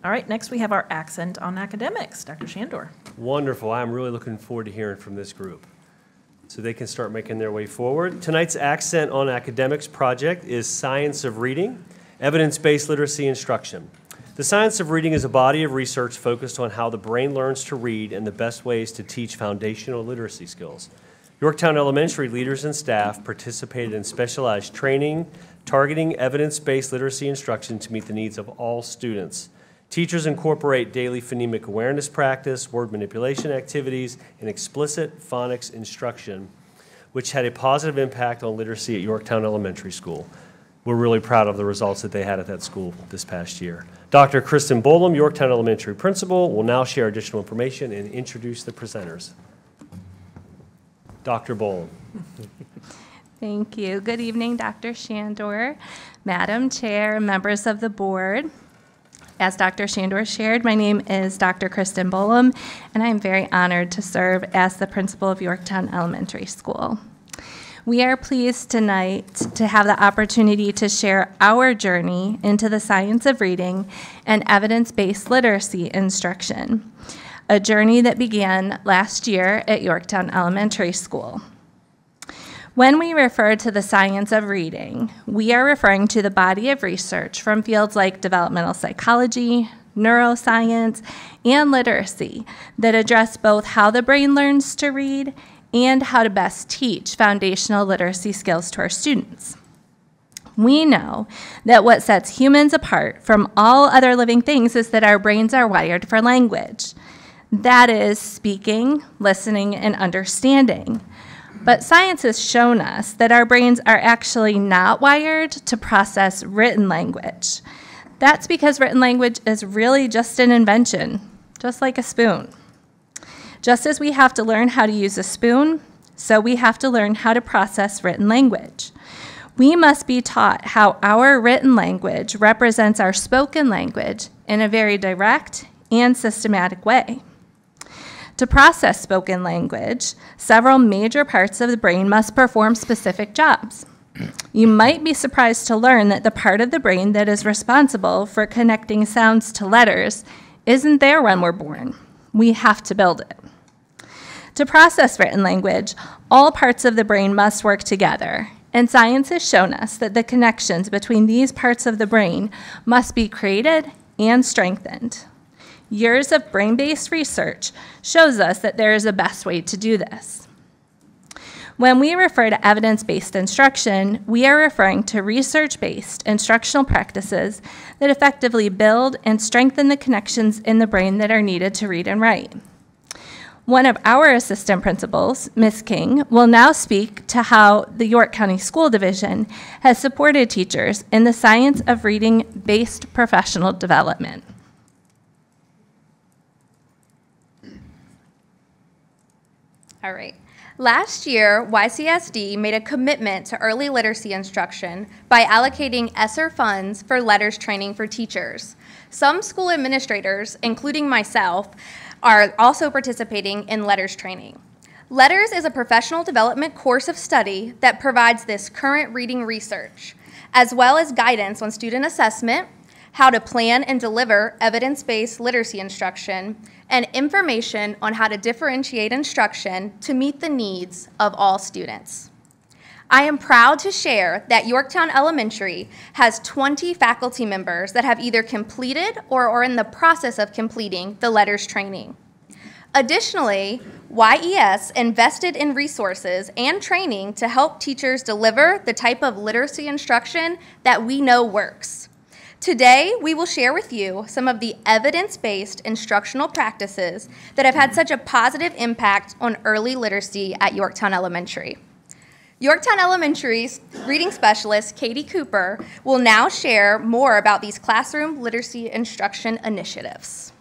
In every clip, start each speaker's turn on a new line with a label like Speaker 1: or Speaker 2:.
Speaker 1: All right, next we have our accent on academics. Dr. Shandor.
Speaker 2: Wonderful. I'm really looking forward to hearing from this group so they can start making their way forward. Tonight's accent on academics project is Science of Reading, Evidence-Based Literacy Instruction. The science of reading is a body of research focused on how the brain learns to read and the best ways to teach foundational literacy skills. Yorktown Elementary leaders and staff participated in specialized training targeting evidence-based literacy instruction to meet the needs of all students. Teachers incorporate daily phonemic awareness practice, word manipulation activities, and explicit phonics instruction, which had a positive impact on literacy at Yorktown Elementary School. We're really proud of the results that they had at that school this past year. Dr. Kristen Bolam, Yorktown Elementary Principal, will now share additional information and introduce the presenters. Dr. Bolam.
Speaker 3: Thank you. Good evening, Dr. Shandor, Madam Chair, members of the board. As Dr. Shandor shared, my name is Dr. Kristen Bolam, and I am very honored to serve as the principal of Yorktown Elementary School. We are pleased tonight to have the opportunity to share our journey into the science of reading and evidence-based literacy instruction, a journey that began last year at Yorktown Elementary School. When we refer to the science of reading, we are referring to the body of research from fields like developmental psychology, neuroscience, and literacy that address both how the brain learns to read and how to best teach foundational literacy skills to our students. We know that what sets humans apart from all other living things is that our brains are wired for language. That is speaking, listening, and understanding. But science has shown us that our brains are actually not wired to process written language. That's because written language is really just an invention, just like a spoon. Just as we have to learn how to use a spoon, so we have to learn how to process written language. We must be taught how our written language represents our spoken language in a very direct and systematic way. To process spoken language, several major parts of the brain must perform specific jobs. You might be surprised to learn that the part of the brain that is responsible for connecting sounds to letters isn't there when we're born. We have to build it. To process written language, all parts of the brain must work together, and science has shown us that the connections between these parts of the brain must be created and strengthened. Years of brain-based research shows us that there is a best way to do this. When we refer to evidence-based instruction, we are referring to research-based instructional practices that effectively build and strengthen the connections in the brain that are needed to read and write. One of our assistant principals, Ms. King, will now speak to how the York County School Division has supported teachers in the science of reading-based professional development.
Speaker 4: All right. Last year, YCSD made a commitment to early literacy instruction by allocating ESSER funds for LETRS training for teachers. Some school administrators, including myself, are also participating in LETRS training. LETRS is a professional development course of study that provides this current reading research, as well as guidance on student assessment, how to plan and deliver evidence-based literacy instruction, and information on how to differentiate instruction to meet the needs of all students. I am proud to share that Yorktown Elementary has 20 faculty members that have either completed or are in the process of completing the LETRS training. Additionally, YES invested in resources and training to help teachers deliver the type of literacy instruction that we know works. Today, we will share with you some of the evidence-based instructional practices that have had such a positive impact on early literacy at Yorktown Elementary. Yorktown Elementary's reading specialist, Katie Cooper, will now share more about these classroom literacy instruction initiatives.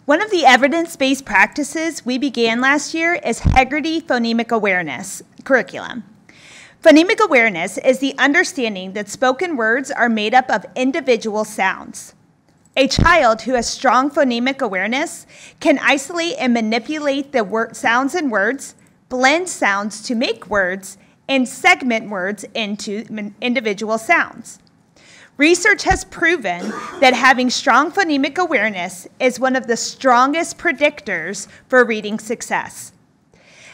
Speaker 5: One of the evidence-based practices we began last year is Heggerty Phonemic Awareness curriculum. Phonemic awareness is the understanding that spoken words are made up of individual sounds. A child who has strong phonemic awareness can isolate and manipulate the sounds in words, blend sounds to make words, and segment words into individual sounds. Research has proven that having strong phonemic awareness is one of the strongest predictors for reading success.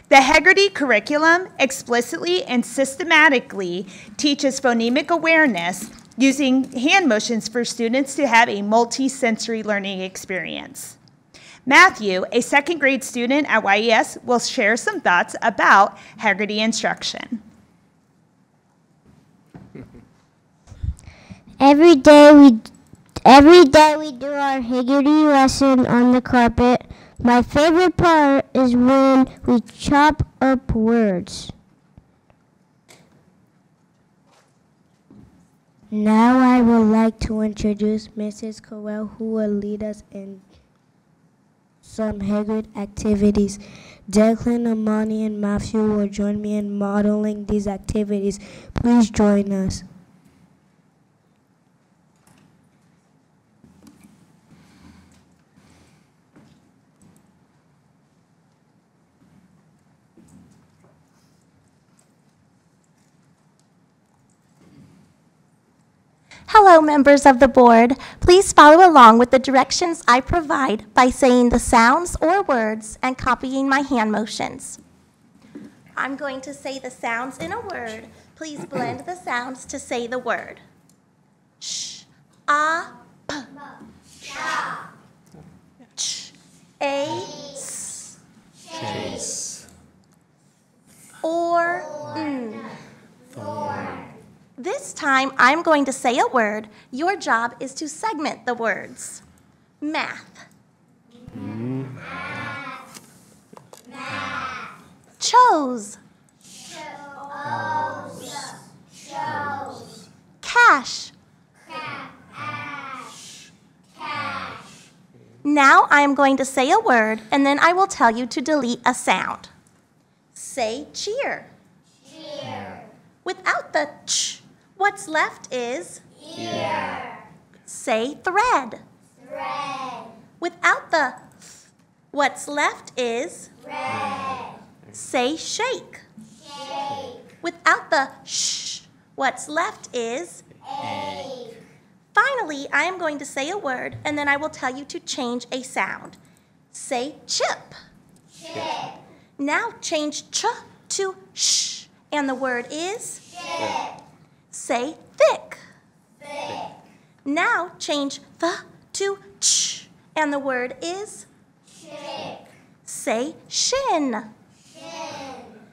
Speaker 5: The Heggerty curriculum explicitly and systematically teaches phonemic awareness using hand motions for students to have a multi-sensory learning experience. Matthew, a second grade student at YES, will share some thoughts about Heggerty instruction.
Speaker 6: Every day we do our Heggerty lesson on the carpet. My favorite part is when we chop up words. Now I would like to introduce Mrs. Cowell, who will lead us in some Heggerty activities. Declan, Amani, and Matthew will join me in modeling these activities. Please join us.
Speaker 7: Hello, members of the board. Please follow along with the directions I provide by saying the sounds or words and copying my hand motions. I'm going to say the sounds in a word. Please blend the sounds to say the word. Sh, a, p, cha, ch, a, s,
Speaker 2: Chase.
Speaker 7: or, This time, I'm going to say a word. Your job is to segment the words. Math. Chose. Cash. Now I am going to say a word, and then I will tell you to delete a sound. Say cheer. Without the ch, what's left is ear. Say thread. Without the th, what's left is red. Say shake. Without the sh, what's left is egg. Finally, I am going to say a word, and then I will tell you to change a sound. Say chip. Now change ch to sh, and the word is chip. Say thick. Now change th to ch, and the word is chick. Say shin.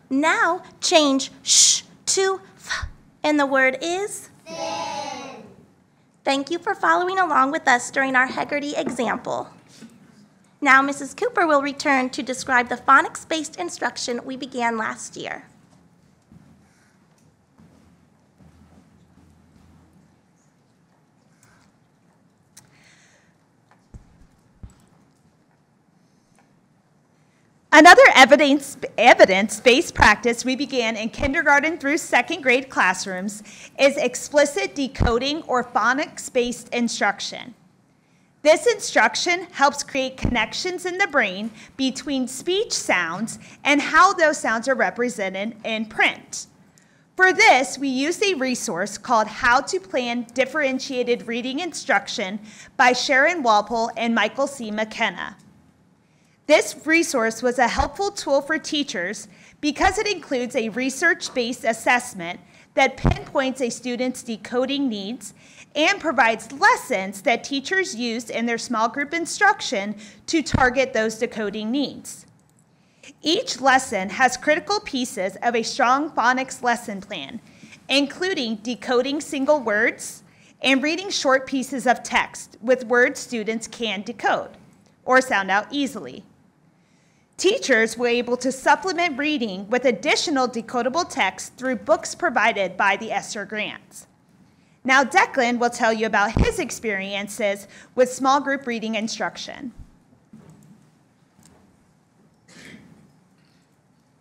Speaker 7: Now change sh to th, and the word is thin. Thank you for following along with us during our Heggerty example. Now Mrs. Cooper will return to describe the phonics-based instruction we began last year.
Speaker 5: Another evidence-based practice we began in kindergarten through second grade classrooms is explicit decoding or phonics-based instruction. This instruction helps create connections in the brain between speech sounds and how those sounds are represented in print. For this, we used a resource called How to Plan Differentiated Reading Instruction by Sharon Walpole and Michael C. McKenna. This resource was a helpful tool for teachers because it includes a research-based assessment that pinpoints a student's decoding needs and provides lessons that teachers used in their small group instruction to target those decoding needs. Each lesson has critical pieces of a strong phonics lesson plan, including decoding single words and reading short pieces of text with words students can decode or sound out easily. Teachers were able to supplement reading with additional decodable text through books provided by the ESSER grants. Now Declan will tell you about his experiences with small group reading instruction.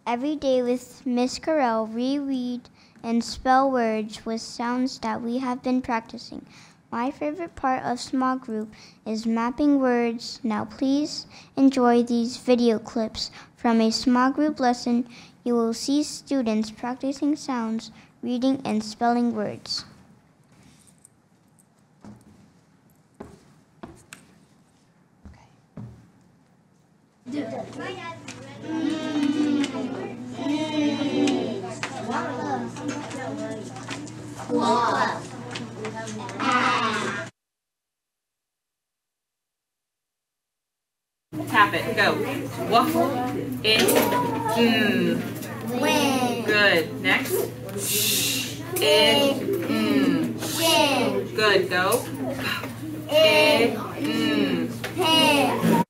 Speaker 6: Every day with Miss Carell, we read and spell words with sounds that we have been practicing. My favorite part of small group is mapping words. Now please enjoy these video clips from a small group lesson. You will see students practicing sounds, reading, and spelling words.
Speaker 8: Tap it. Go. Waffle. In. Win. Good. Next. In. Win. Good. Go. In. Pin.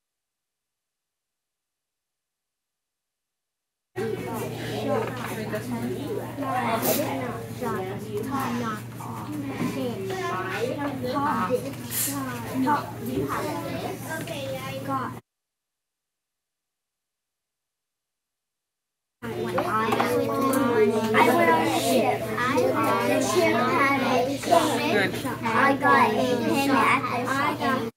Speaker 6: When I went on a ship. The ship had a pin. I got a pin at the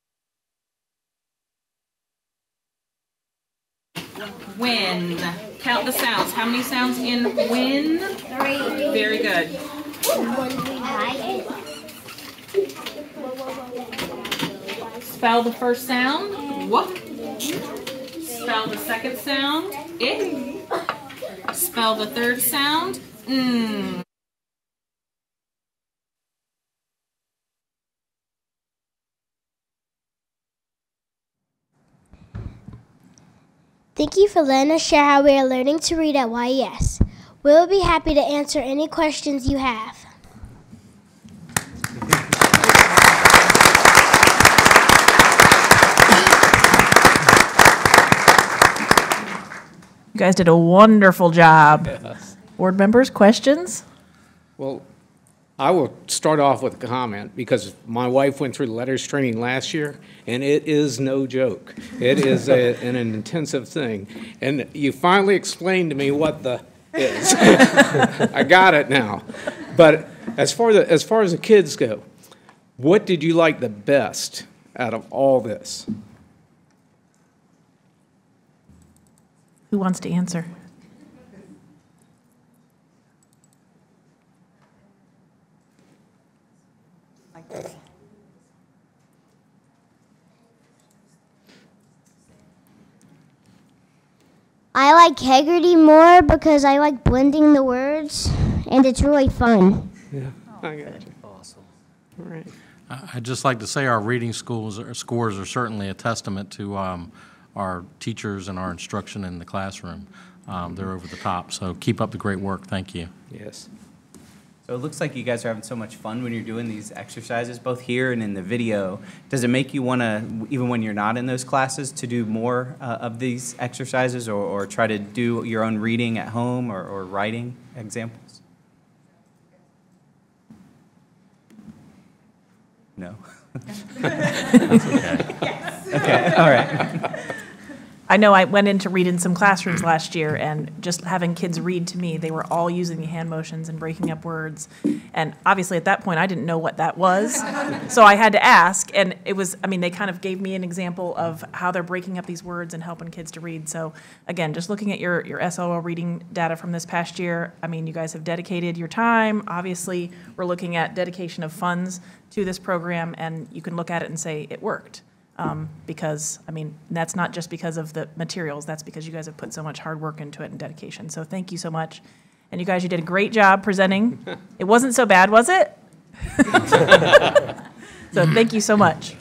Speaker 8: Win. Count the sounds. How many sounds in win?
Speaker 6: 3.
Speaker 8: Very good. Spell the first sound. What? Spell the second sound. It. Spell the third sound.
Speaker 6: Thank you for letting us share how we are learning to read at YES. We'll be happy to answer any questions you have.
Speaker 1: You guys did a wonderful job.
Speaker 9: Yes.
Speaker 1: Board members, questions?
Speaker 9: Well, I will start off with a comment because my wife went through the LETRS training last year, and it is no joke. It is an intensive thing. And you finally explained to me what the is. I got it now. But as far as the kids go, what did you like the best out of all this?
Speaker 1: Who wants to answer?
Speaker 6: I like Heggerty more because I like blending the words, and it's really fun.
Speaker 9: Yeah, I got you.
Speaker 2: Awesome.
Speaker 9: All right.
Speaker 10: I'd just like to say our reading scores are certainly a testament to our teachers and our instruction in the classroom. They're over the top, so keep up the great work. Thank you.
Speaker 9: Yes.
Speaker 11: So it looks like you guys are having so much fun when you're doing these exercises, both here and in the video. Does it make you want to, even when you're not in those classes, to do more of these exercises or try to do your own reading at home or writing examples? No? Okay, all right.
Speaker 1: I know I went in to read in some classrooms last year, and just having kids read to me, they were all using the hand motions and breaking up words. And obviously at that point, I didn't know what that was. So I had to ask, and it was, I mean, they kind of gave me an example of how they're breaking up these words and helping kids to read. So again, just looking at your SOL reading data from this past year, I mean, you guys have dedicated your time. Obviously, we're looking at dedication of funds to this program, and you can look at it and say it worked. Because, I mean, that's not just because of the materials, that's because you guys have put so much hard work into it and dedication. So thank you so much. And you guys, you did a great job presenting. It wasn't so bad, was it? So thank you so much.